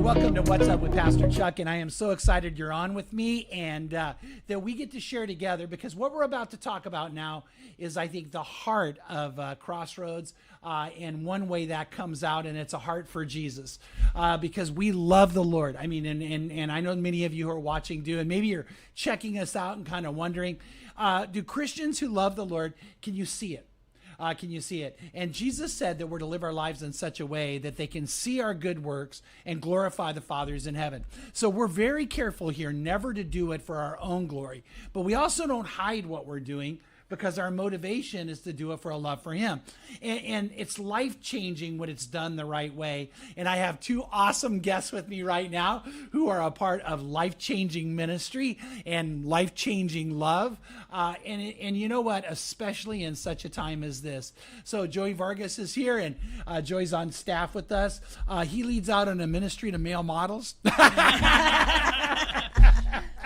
welcome to What's Up with Pastor Chuck, and I am so excited you're on with me and that we get to share together, because what we're about to talk about now is, I think, the heart of Crossroads, and one way that comes out, and it's a heart for Jesus, because we love the Lord. I mean, and I know many of you who are watching do, and maybe you're checking us out and kind of wondering, do Christians who love the Lord, can you see it? Can you see it? And Jesus said that we're to live our lives in such a way that they can see our good works and glorify the Father who's in heaven. So we're very careful here never to do it for our own glory, but we also don't hide what we're doing, because our motivation is to do it for a love for him. And it's life-changing when it's done the right way. And I have two awesome guests with me right now who are a part of life-changing ministry and life-changing love. And you know what? Especially in such a time as this. So Joey Vargas is here, and Joey's on staff with us. He leads out on a ministry to male models.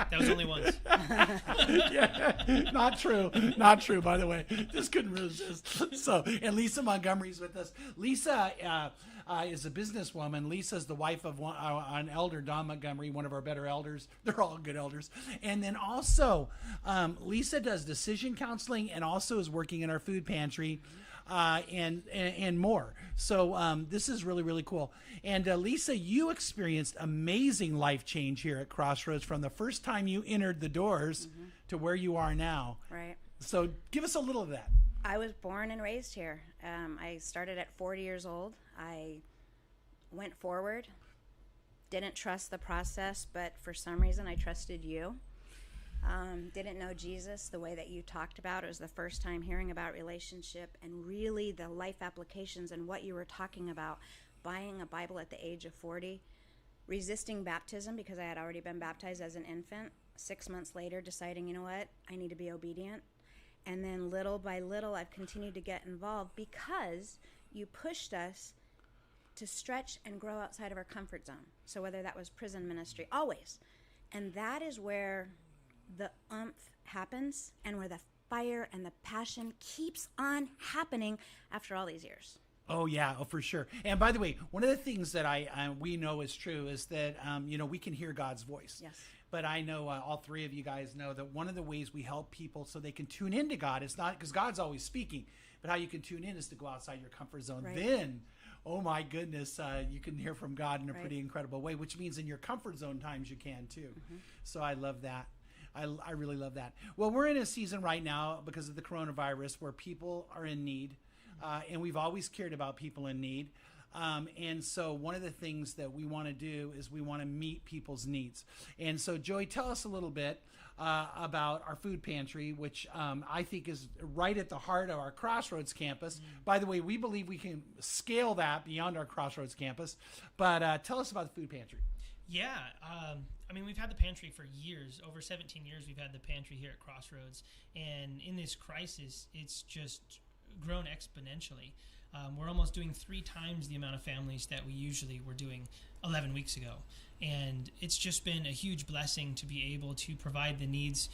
That was only once. Yeah, not true, by the way. Just couldn't resist. So, and Lisa Montgomery's with us. Lisa is a businesswoman. Lisa's the wife of an elder, Don Montgomery, one of our better elders. They're all good elders. And then also, Lisa does decision counseling and also is working in our food pantry. And more. So this is really, really cool. And Lisa, you experienced amazing life change here at Crossroads from the first time you entered the doors to where you are now. Right. So give us a little of that. I was born and raised here. I started at 40 years old. I went forward, didn't trust the process, but for some reason I trusted you. Didn't know Jesus the way that you talked about. It was the first time hearing about relationship and really the life applications and what you were talking about. Buying a Bible at the age of 40, resisting baptism because I had already been baptized as an infant. 6 months later, deciding, you know what, I need to be obedient. And then little by little, I've continued to get involved because you pushed us to stretch and grow outside of our comfort zone. So whether that was prison ministry, always. And that is where the oomph happens and where the fire and the passion keeps on happening after all these years. Oh yeah, oh for sure. And by the way, one of the things that we know is true is that we can hear God's voice. Yes. But I know all three of you guys know that one of the ways we help people so they can tune into God is not because God's always speaking, but how you can tune in is to go outside your comfort zone. Right. Then, oh my goodness, you can hear from God in a Right. pretty incredible way, which means in your comfort zone times you can too. So I love that. I really love that. Well, we're in a season right now because of the coronavirus where people are in need, and we've always cared about people in need. And so one of the things that we want to do is we want to meet people's needs. And so, Joey, tell us a little bit about our food pantry, which I think is right at the heart of our Crossroads campus. By the way, we believe we can scale that beyond our Crossroads campus. But tell us about the food pantry. Yeah. I mean, we've had the pantry for years. Over 17 years, we've had the pantry here at Crossroads. And in this crisis, it's just grown exponentially. We're almost doing 3 times the amount of families that we usually were doing 11 weeks ago. And it's just been a huge blessing to be able to provide the needs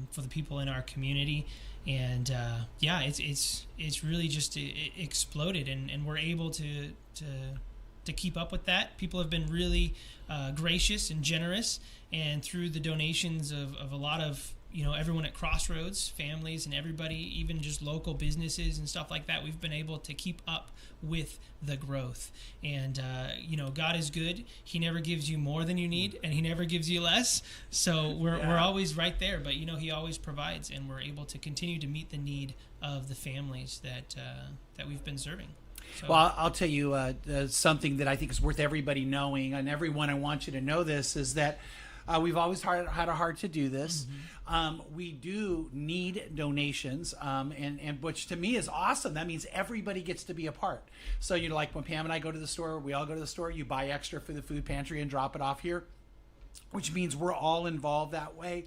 for the people in our community. And it's really just exploded, and we're able to keep up with that. People have been really gracious and generous, and through the donations of a lot of everyone at Crossroads, families, and everybody, even just local businesses and stuff like that, we've been able to keep up with the growth. And God is good. He never gives you more than you need, and He never gives you less. So we're always right there, but He always provides, and we're able to continue to meet the need of the families that we've been serving. So. Well, I'll tell you something that I think is worth everybody knowing, and everyone, I want you to know this, is that we've always had a heart to do this. We do need donations, and which to me is awesome. That means everybody gets to be a part. So, like when Pam and I go to the store, we all go to the store, you buy extra for the food pantry and drop it off here, which means we're all involved that way.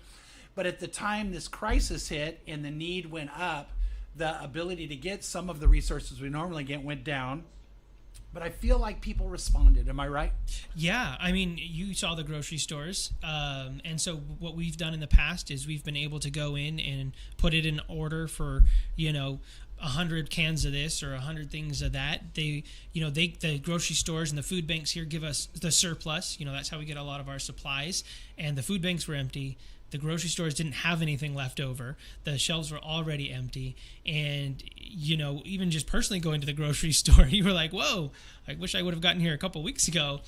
But at the time this crisis hit and the need went up, the ability to get some of the resources we normally get went down. but I feel like people responded. Am I right? Yeah, I mean, you saw the grocery stores, and so what we've done in the past is we've been able to go in and put it in order for 100 cans of this or 100 things of that. The grocery stores and the food banks here give us the surplus. That's how we get a lot of our supplies, and the food banks were empty. The grocery stores didn't have anything left over. The shelves were already empty. And, even just personally going to the grocery store, you were like, whoa, I wish I would have gotten here a couple weeks ago.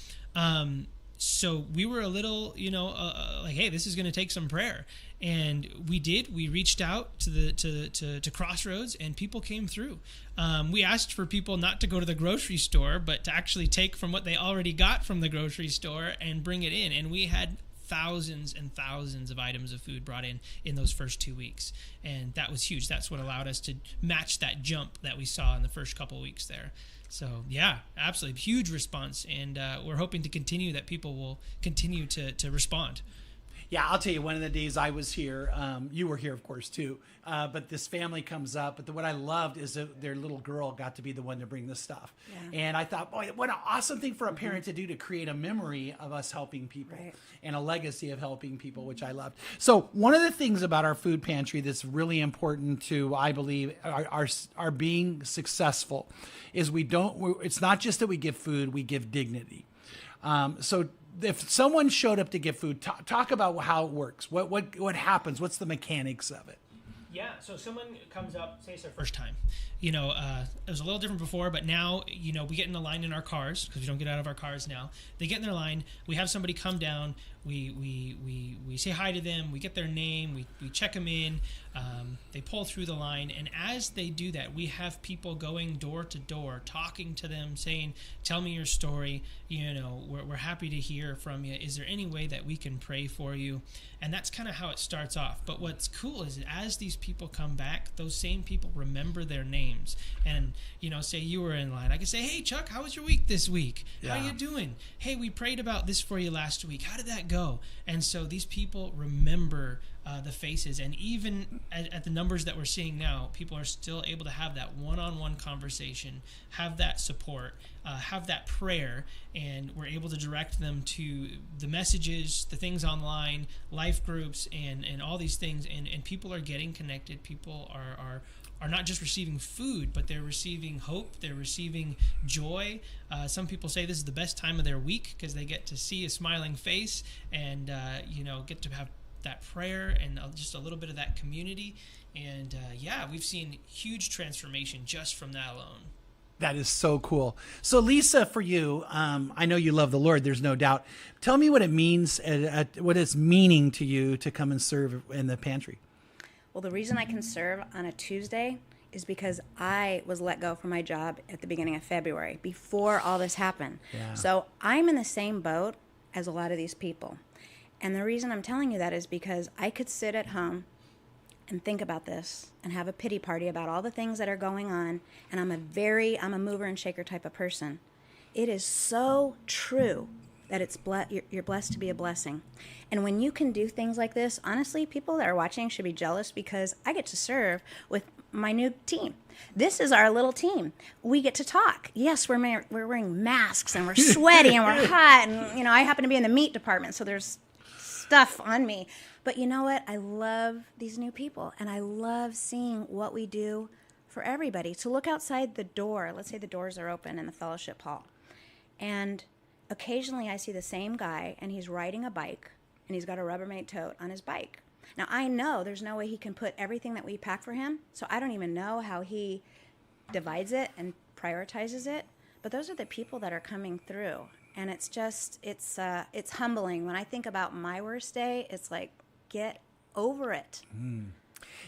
So we were a little, like, hey, this is going to take some prayer. And we did. We reached out to Crossroads, and people came through. We asked for people not to go to the grocery store, but to actually take from what they already got from the grocery store and bring it in. And we had thousands and thousands of items of food brought in those first 2 weeks, and that was huge. That's what allowed us to match that jump that we saw in the first couple of weeks there. So yeah, absolutely huge response, and we're hoping to continue that. People will continue to respond. Yeah, I'll tell you, one of the days I was here, you were here, of course, too, but this family comes up. But what I loved is that their little girl got to be the one to bring the stuff. Yeah. And I thought, boy, what an awesome thing for a parent to do, to create a memory of us helping people, right, and a legacy of helping people, which I loved. So one of the things about our food pantry that's really important to, I believe, our being successful is it's not just that we give food, we give dignity. So if someone showed up to give food, talk about how it works. What happens? What's the mechanics of it? Yeah, so someone comes up, say it's their first time. It was a little different before, but now, we get in a line in our cars, because we don't get out of our cars now. They get in their line. We have somebody come down. We say hi to them. We get their name. We check them in. They pull through the line. And as they do that, we have people going door to door, talking to them, saying, tell me your story. We're happy to hear from you. Is there any way that we can pray for you? And that's kind of how it starts off. But what's cool is that as these people come back, those same people remember their names. And, say you were in line. I could say, hey, Chuck, how was your week this week? Yeah. How you doing? Hey, we prayed about this for you last week. How did that go? And so these people remember the faces, and even at the numbers that we're seeing now, people are still able to have that one-on-one conversation, have that support, have that prayer, and we're able to direct them to the messages, the things online, life groups, and all these things, and people are getting connected. People are not just receiving food, but they're receiving hope, they're receiving joy. Some people say this is the best time of their week because they get to see a smiling face and get to have that prayer and just a little bit of that community. And we've seen huge transformation just from that alone. That is so cool. So Lisa, for you, I know you love the Lord, there's no doubt. Tell me what it means, what it's meaning to you to come and serve in the pantry. Well, the reason I can serve on a Tuesday is because I was let go from my job at the beginning of February, before all this happened. Yeah. So I'm in the same boat as a lot of these people. And the reason I'm telling you that is because I could sit at home and think about this and have a pity party about all the things that are going on. And I'm a mover and shaker type of person. It is so true that you're blessed to be a blessing. And when you can do things like this, honestly, people that are watching should be jealous, because I get to serve with my new team. This is our little team. We get to talk. Yes, we're wearing masks and we're sweaty and we're hot. And, I happen to be in the meat department, so there's stuff on me. But you know what? I love these new people, and I love seeing what we do for everybody. To look outside the door, let's say the doors are open in the fellowship hall, and occasionally I see the same guy, and he's riding a bike, and he's got a Rubbermaid tote on his bike. Now, I know there's no way he can put everything that we pack for him, so I don't even know how he divides it and prioritizes it, but those are the people that are coming through, and it's just, it's humbling. When I think about my worst day, it's like, get over it. Mm.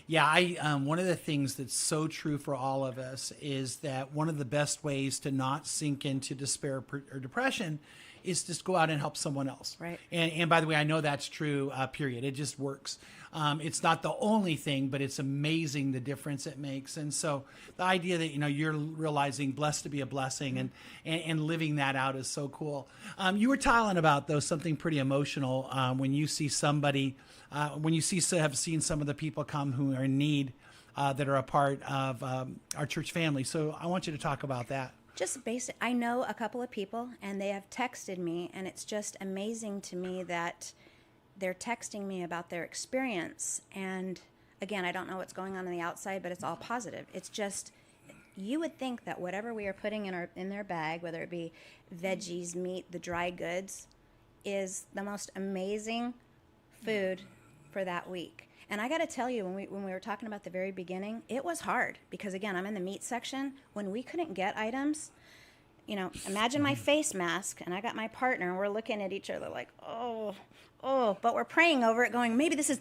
Yeah, one of the things that's so true for all of us is that one of the best ways to not sink into despair or depression is just go out and help someone else. Right. And by the way, I know that's true, period. It just works. It's not the only thing, but it's amazing the difference it makes. And so the idea that, you're realizing blessed to be a blessing and living that out is so cool. You were talking about, though, something pretty emotional when you see somebody, have seen some of the people come who are in need that are a part of our church family. So I want you to talk about that. Just basic. I know a couple of people, and they have texted me, and it's just amazing to me that they're texting me about their experience. And again, I don't know what's going on the outside, but it's all positive. It's just, you would think that whatever we are putting in their bag, whether it be veggies, meat, the dry goods, is the most amazing food for that week. And I got to tell you, when we were talking about the very beginning, it was hard because, again, I'm in the meat section. When we couldn't get items, imagine my face mask, and I got my partner, and we're looking at each other like, oh, but we're praying over it, going, maybe this is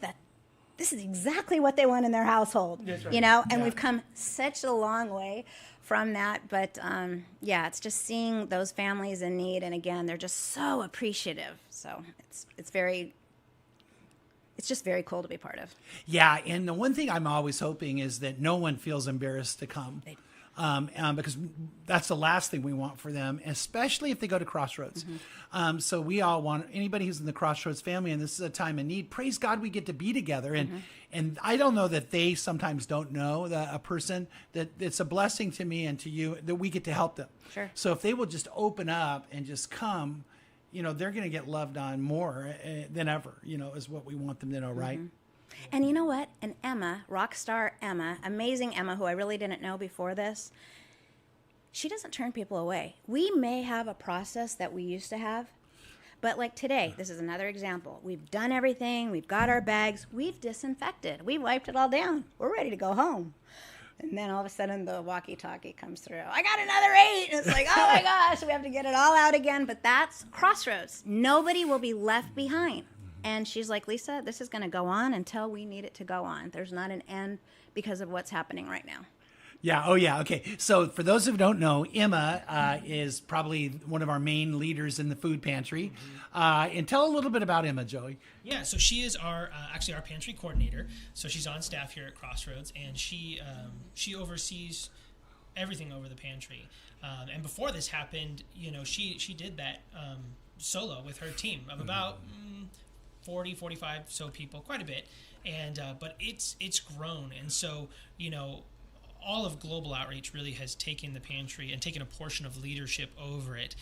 exactly what they want in their household, That's right. And we've come such a long way from that. But it's just seeing those families in need, and again, they're just so appreciative. So it's just very cool to be part of. Yeah, and the one thing I'm always hoping is that no one feels embarrassed to come. Because that's the last thing we want for them, especially if they go to Crossroads. Mm-hmm. So we all want anybody who's in the Crossroads family, and this is a time of need. Praise God, we get to be together, and I don't know that they sometimes don't know that a person that it's a blessing to me and to you that we get to help them. Sure. So if they will just open up and just come, they're going to get loved on more than ever. Is what we want them to know, right? Mm-hmm. And you know what? And Emma, rock star Emma, amazing Emma, who I really didn't know before this, she doesn't turn people away. We may have a process that we used to have, but like today, this is another example. We've done everything. We've got our bags. We've disinfected. We wiped it all down. We're ready to go home. And then all of a sudden, the walkie-talkie comes through. I got another 8. And it's like, oh, my gosh, we have to get it all out again. But that's Crossroads. Nobody will be left behind. And she's like, Lisa, this is going to go on until we need it to go on. There's not an end because of what's happening right now. Yeah. Oh, yeah. Okay. So for those who don't know, Emma is probably one of our main leaders in the food pantry. And tell a little bit about Emma, Joey. Yeah. So she is our pantry coordinator. So she's on staff here at Crossroads, and she oversees everything over the pantry. And before this happened, she did that solo with her team of about 40, 45 so people, quite a bit. And but it's grown, and so all of Global Outreach really has taken the pantry and taken a portion of leadership over it,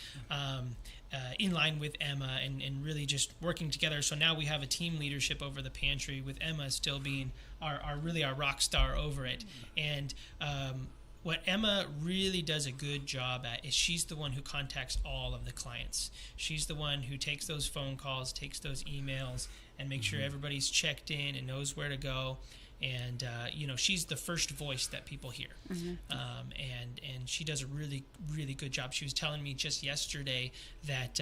in line with Emma, and really just working together. So now we have a team leadership over the pantry, with Emma still being our rock star over it. And what Emma really does a good job at is she's the one who contacts all of the clients. She's the one who takes those phone calls, takes those emails, and makes sure everybody's checked in and knows where to go. And she's the first voice that people hear. And she does a really, really good job. She was telling me just yesterday that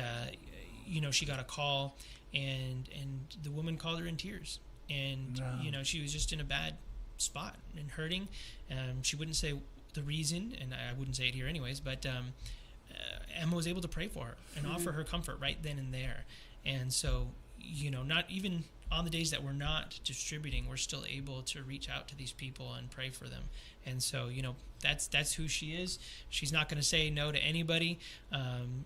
she got a call, and the woman called her in tears, and she was just in a bad spot and hurting. She wouldn't say the reason, and I wouldn't say it here anyways, but Emma was able to pray for her and offer her comfort right then and there. And so not even on the days that we're not distributing, we're still able to reach out to these people and pray for them. And so, that's who she is. She's not going to say no to anybody.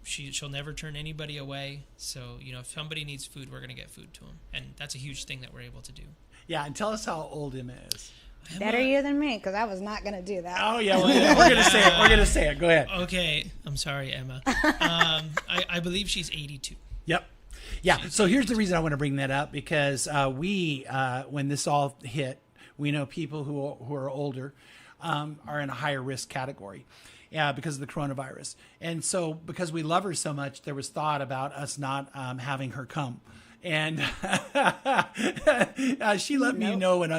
She'll never turn anybody away. So, if somebody needs food, we're going to get food to them. And that's a huge thing that we're able to do. Yeah, and tell us how old Emma is. Better you than me, because I was not going to do that. Oh, yeah, well, we're going to say it. We're going to say it. Go ahead. Okay. I'm sorry, Emma. I believe she's 82. Yep. Yeah. So here's the reason I want to bring that up, because when this all hit, we know people who are older are in a higher risk category because of the coronavirus. And so because we love her so much, there was thought about us not having her come. And she let me know in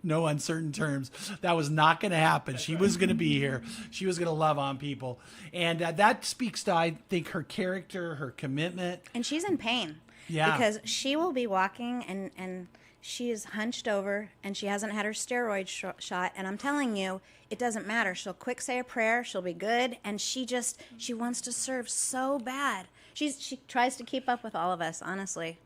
no uncertain terms that was not going to happen. She was going to be here. She was going to love on people. And that speaks to, I think, her character, her commitment. And she's in pain. Yeah. Because she will be walking and she is hunched over and she hasn't had her steroid shot. And I'm telling you, it doesn't matter. She'll quick say a prayer. She'll be good. And she wants to serve so bad. She tries to keep up with all of us, honestly.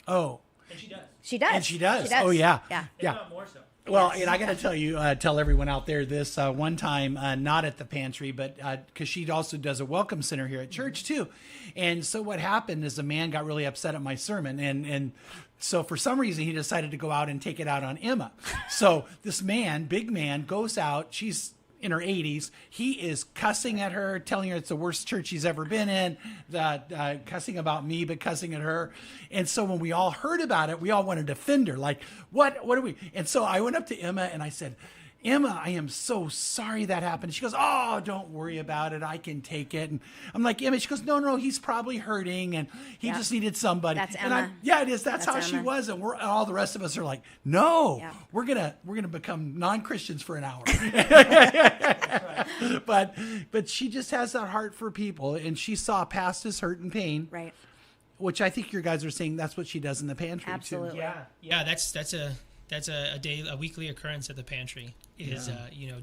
Oh. And she does. She does. And she does. She does. Oh, yeah. Yeah. If not more so. Well, and I got to tell you, tell everyone out there this one time, not at the pantry, but because she also does a welcome center here at church too. And so what happened is a man got really upset at my sermon. And so for some reason, he decided to go out and take it out on Emma. So this man, big man, goes out. She's in her 80s. He is cussing at her, telling her it's the worst church he's ever been in, cussing about me, but cussing at her. And so when we all heard about it, we all wanted to defend her. Like, what are we? And so I went up to Emma and I said, Emma, I am so sorry that happened. She goes, oh, don't worry about it. I can take it. And I'm like, Emma, she goes, no, he's probably hurting and he just needed somebody. That's and Emma. Yeah, it is. That's how Emma. she was. And all the rest of us are like, no, we're gonna become non-Christians for an hour. But she just has that heart for people, and she saw past his hurt and pain. Right. Which I think your guys are saying that's what she does in the pantry Absolutely. too. Yeah. That's a weekly occurrence at the pantry is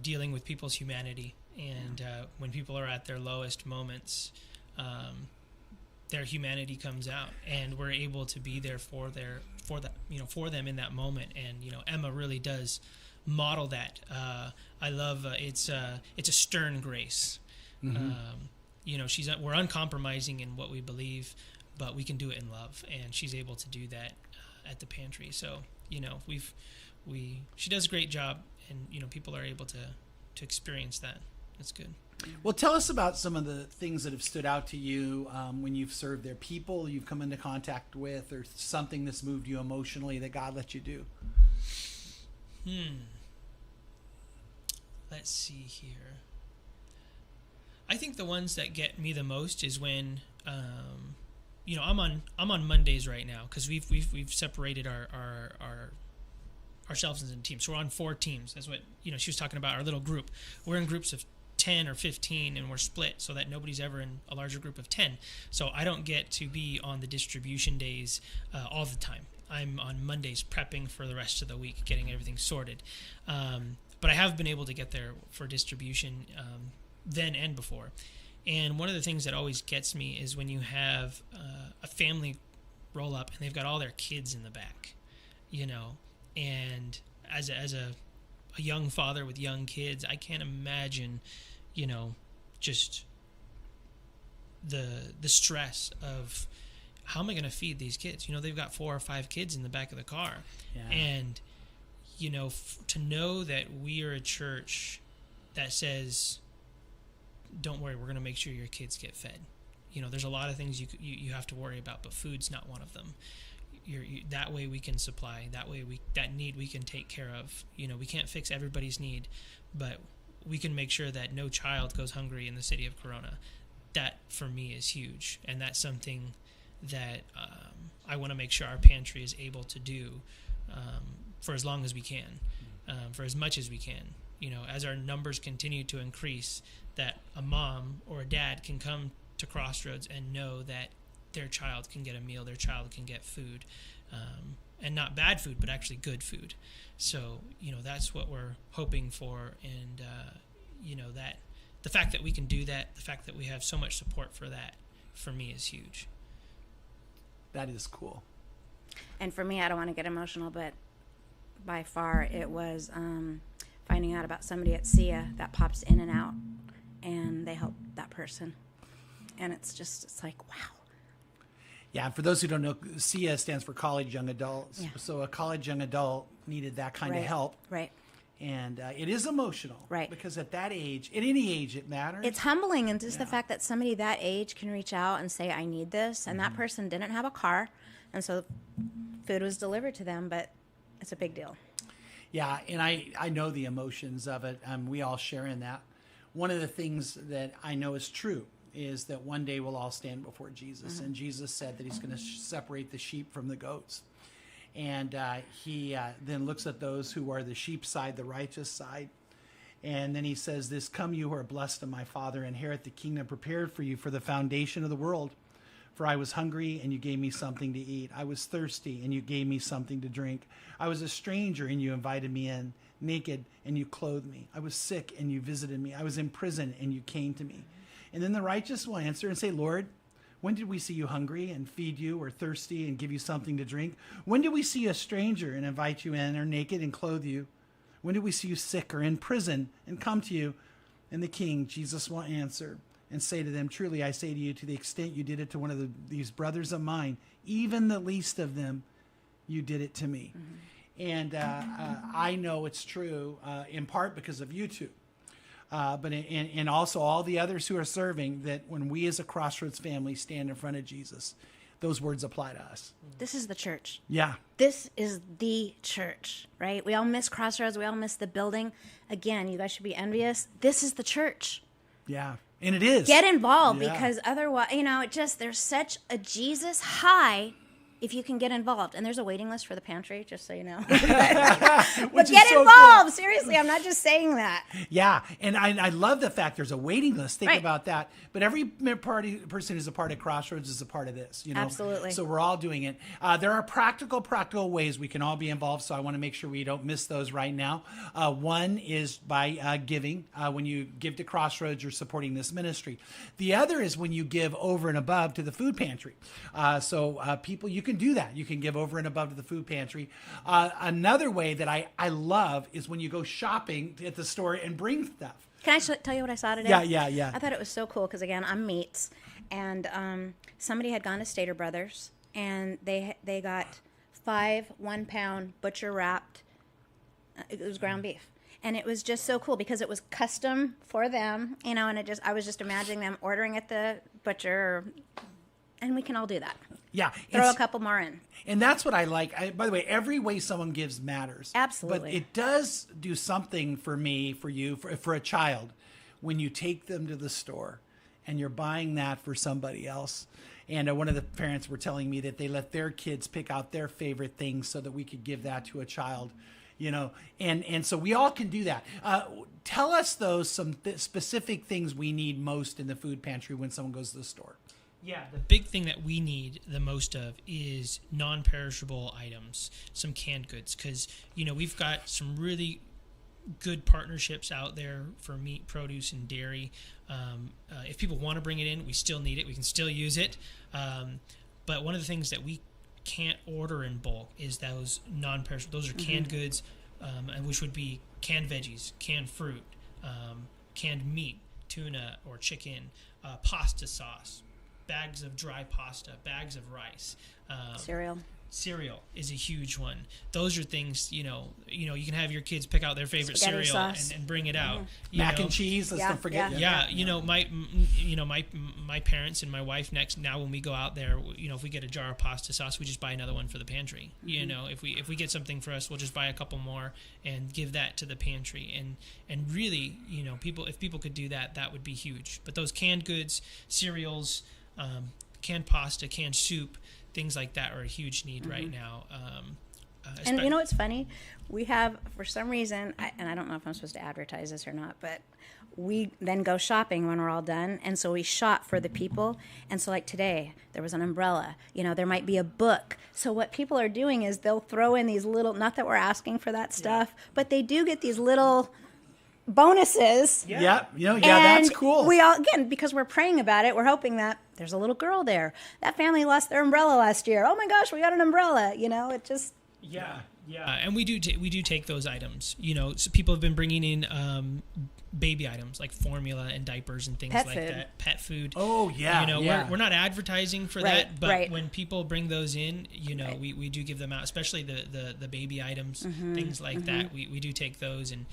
dealing with people's humanity, and when people are at their lowest moments, their humanity comes out, and we're able to be there for them in that moment. And Emma really does model that. I love it's a stern grace. We're uncompromising in what we believe, but we can do it in love, and she's able to do that at the pantry. So she does a great job, and people are able to experience that. That's good. Well, tell us about some of the things that have stood out to you when you've served there, people you've come into contact with, or something that's moved you emotionally that God let you do. Let's see here. I think the ones that get me the most is when I'm on Mondays right now, because we've separated ourselves into teams. So we're on 4 teams. That's what she was talking about, our little group. We're in groups of 10 or 15, and we're split so that nobody's ever in a larger group of 10. So I don't get to be on the distribution days all the time. I'm on Mondays prepping for the rest of the week, getting everything sorted. But I have been able to get there for distribution then and before. And one of the things that always gets me is when you have a family roll up and they've got all their kids in the back, and as a young father with young kids, I can't imagine, just the stress of how am I going to feed these kids? They've got 4 or 5 kids in the back of the car. Yeah. And, to know that we are a church that says, don't worry, we're going to make sure your kids get fed. There's a lot of things you have to worry about, but food's not one of them. That way we can supply. That way that need we can take care of. We can't fix everybody's need, but we can make sure that no child goes hungry in the city of Corona. That for me is huge, and that's something that I want to make sure our pantry is able to do for as long as we can, for as much as we can. As our numbers continue to increase, that a mom or a dad can come to Crossroads and know that their child can get a meal, their child can get food, and not bad food, but actually good food. So, that's what we're hoping for. And, that the fact that we can do that, the fact that we have so much support for that, for me is huge. That is cool. And for me, I don't want to get emotional, but by far it was finding out about somebody at SIA that pops in and out, and they help that person. And it's like, wow. Yeah, and for those who don't know, SIA stands for College Young Adults. Yeah. So a college young adult needed that kind of help. Right. And it is emotional. Right. Because at that age, at any age, it matters. It's humbling, and just the fact that somebody that age can reach out and say, I need this, and that person didn't have a car, and so food was delivered to them, but it's a big deal. Yeah, and I know the emotions of it. We all share in that. One of the things that I know is true is that one day we'll all stand before Jesus. And Jesus said that he's going to separate the sheep from the goats. And he then looks at those who are the sheep side, the righteous side. And then he says this, come you who are blessed of my Father, inherit the kingdom prepared for you for the foundation of the world. For I was hungry, and you gave me something to eat. I was thirsty, and you gave me something to drink. I was a stranger, and you invited me in. Naked, and you clothed me. I was sick, and you visited me. I was in prison, and you came to me. And then the righteous will answer and say, Lord, when did we see you hungry and feed you, or thirsty and give you something to drink? When did we see you a stranger and invite you in, or naked and clothe you? When did we see you sick or in prison and come to you? And the king, Jesus, will answer and say to them, truly I say to you, to the extent you did it to one of these brothers of mine, even the least of them, you did it to me. And I know it's true in part because of you two. and also all the others who are serving, that when we as a Crossroads family stand in front of Jesus, those words apply to us. This is the church. Yeah. This is the church, right? We all miss Crossroads. We all miss the building. Again, you guys should be envious. This is the church. Yeah. And it is. Get involved, Yeah. because otherwise, there's such a Jesus high if you can get involved. And there's a waiting list for the pantry, just so you know. But get so involved. cool. Seriously, I'm not just saying that. Yeah, and I love the fact there's a waiting list. Think Right. about that. But every person who's a part of Crossroads is a part of this. Absolutely. So we're all doing it. There are practical ways we can all be involved. So I want to make sure we don't miss those right now. One is by giving. When you give to Crossroads, you're supporting this ministry. The other is when you give over and above to the food pantry. People, you can do that. You can give over and above to the food pantry. Another way that I love is when you go shopping at the store and bring stuff. Can I tell you what I saw today? Yeah. I thought it was so cool because, again, I'm meats. And somebody had gone to Stater Brothers, and they got 5 1-pound butcher wrapped. It was ground beef. And it was just so cool because it was custom for them, and I was just imagining them ordering at the butcher, and we can all do that. Yeah. Throw a couple more in. And that's what I like. By the way, every way someone gives matters. Absolutely. But it does do something for me, for you, for a child, when you take them to the store and you're buying that for somebody else. And one of the parents were telling me that they let their kids pick out their favorite things so that we could give that to a child. And so we all can do that. Tell us, though, some specific things we need most in the food pantry when someone goes to the store. Yeah, the big thing that we need the most of is non-perishable items, some canned goods, because, we've got some really good partnerships out there for meat, produce, and dairy. If people want to bring it in, we still need it. We can still use it. But one of the things that we can't order in bulk is those non-perishable. Those are canned goods, which would be canned veggies, canned fruit, canned meat, tuna or chicken, pasta sauce, bags of dry pasta, bags of rice. Cereal is a huge one. Those are things, you can have your kids pick out their favorite Spaghetti cereal sauce. and bring it out. Mac and cheese, let's don't forget. Yeah, my parents and my wife now when we go out there, if we get a jar of pasta sauce, we just buy another one for the pantry. If we get something for us, we'll just buy a couple more and give that to the pantry. And really, if people could do that, that would be huge. But those canned goods, cereals, canned pasta, canned soup, things like that are a huge need right now. And you know what's funny? We have, for some reason, and I don't know if I'm supposed to advertise this or not, but we then go shopping when we're all done. And so we shop for the people. And so like today, there was an umbrella. There might be a book. So what people are doing is they'll throw in these little, not that we're asking for that stuff, but they do get these little bonuses. Yeah, that's cool. We all, again, because we're praying about it, we're hoping that there's a little girl there. That family lost their umbrella last year. Oh my gosh, we got an umbrella. It just... Yeah. And we do take those items. So people have been bringing in baby items like formula and diapers and things that. Pet food. Oh yeah. We're not advertising for Right, that, but right. when people bring those in, we do give them out, especially the baby items, things like that. We do take those and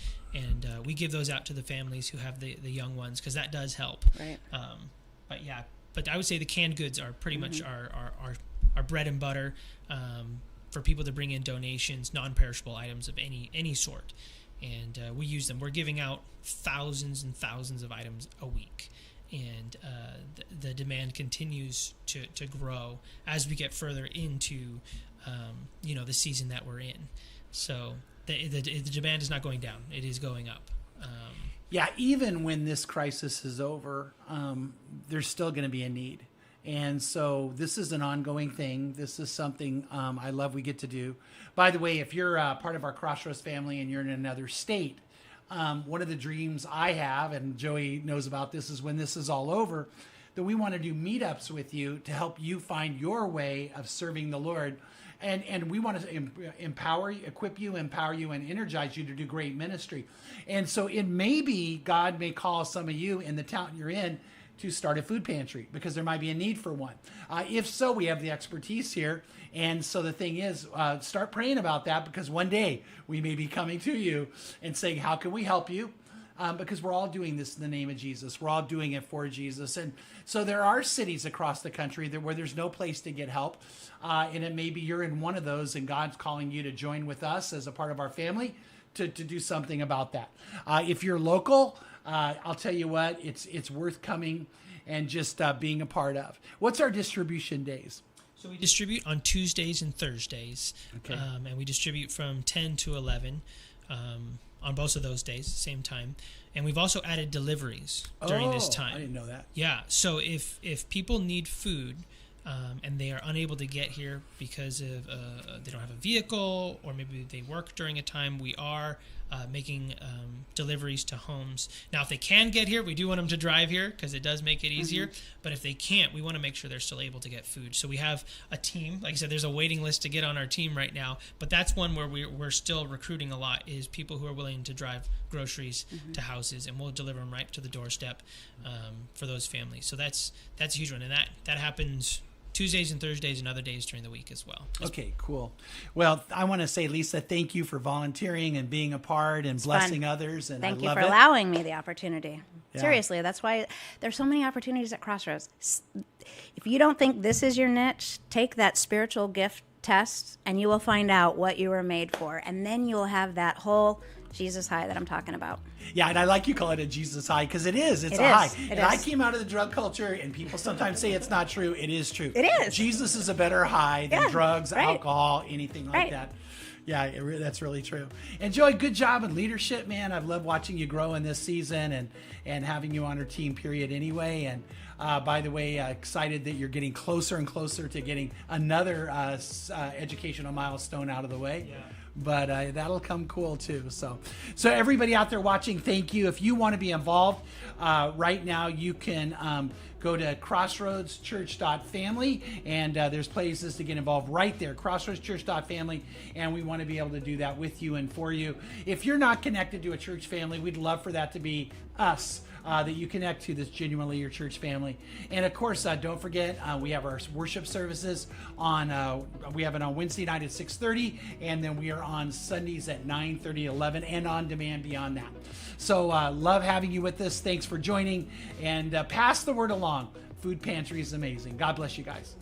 we give those out to the families who have the young ones, because that does help. Right. But I would say the canned goods are pretty much our bread and butter. For people to bring in donations, non-perishable items of any sort, and we use them. We're giving out thousands and thousands of items a week, and the demand continues to grow as we get further into the season that we're in. So the demand is not going down; it is going up. Even when this crisis is over, there's still going to be a need. And so this is an ongoing thing. This is something I love we get to do. By the way, if you're part of our Crossroads family and you're in another state, one of the dreams I have, and Joey knows about this, is when this is all over, that we want to do meetups with you to help you find your way of serving the Lord. And we want to equip you, empower you, and energize you to do great ministry. And so it may be God may call some of you in the town you're in to start a food pantry, because there might be a need for one. If so, we have the expertise here. And so the thing is, start praying about that, because one day we may be coming to you and saying, how can we help you? because we're all doing this in the name of Jesus. We're all doing it for Jesus. And so there are cities across the country where there's no place to get help. And it may be you're in one of those, and God's calling you to join with us as a part of our family to do something about that. If you're local, I'll tell you what, it's worth coming and just being a part of. What's our distribution days? So we distribute on Tuesdays and Thursdays, Okay. And we distribute from 10 to 11 on both of those days, same time. And we've also added deliveries during this time. I didn't know that. Yeah, so if people need food and they are unable to get here because of they don't have a vehicle, or maybe they work during a time, we are making deliveries to homes. Now, if they can get here, we do want them to drive here because it does make it easier. But if they can't, we want to make sure they're still able to get food. So we have a team. Like I said, there's a waiting list to get on our team right now. But that's one where we're still recruiting a lot, is people who are willing to drive groceries to houses, and we'll deliver them right to the doorstep for those families. So that's a huge one, and that happens Tuesdays and Thursdays and other days during the week as well. Okay, cool. Well, I want to say, Lisa, thank you for volunteering and being a part and blessing others. And Thank I you love for it. allowing me the opportunity. Yeah. Seriously, that's why there's so many opportunities at Crossroads. If you don't think this is your niche, take that spiritual gift test and you will find out what you were made for. And then you'll have that whole Jesus high that I'm talking about. Yeah, and I like you call it a Jesus high, because it is. It's It a is. high. It And I is. came out of the drug culture, and people sometimes say it's not true. It is true. It is. Jesus is a better high than Yeah, drugs, right. alcohol, anything like Right. that. Yeah, that's really true. And Joey, good job in leadership, man. I've loved watching you grow in this season and having you on our team, period, anyway. And by the way, excited that you're getting closer and closer to getting another educational milestone out of the way. Yeah. But that'll come cool too. So everybody out there watching, thank you. If you want to be involved right now, you can go to crossroadschurch.family, and there's places to get involved right there, crossroadschurch.family, and we want to be able to do that with you and for you. If you're not connected to a church family, we'd love for that to be us. That you connect to that's genuinely your church family. And of course, don't forget, we have our worship services on, we have it on Wednesday night at 6:30, and then we are on Sundays at 9:30, 11, and on demand beyond that. So love having you with us. Thanks for joining, and pass the word along. Food Pantry is amazing. God bless you guys.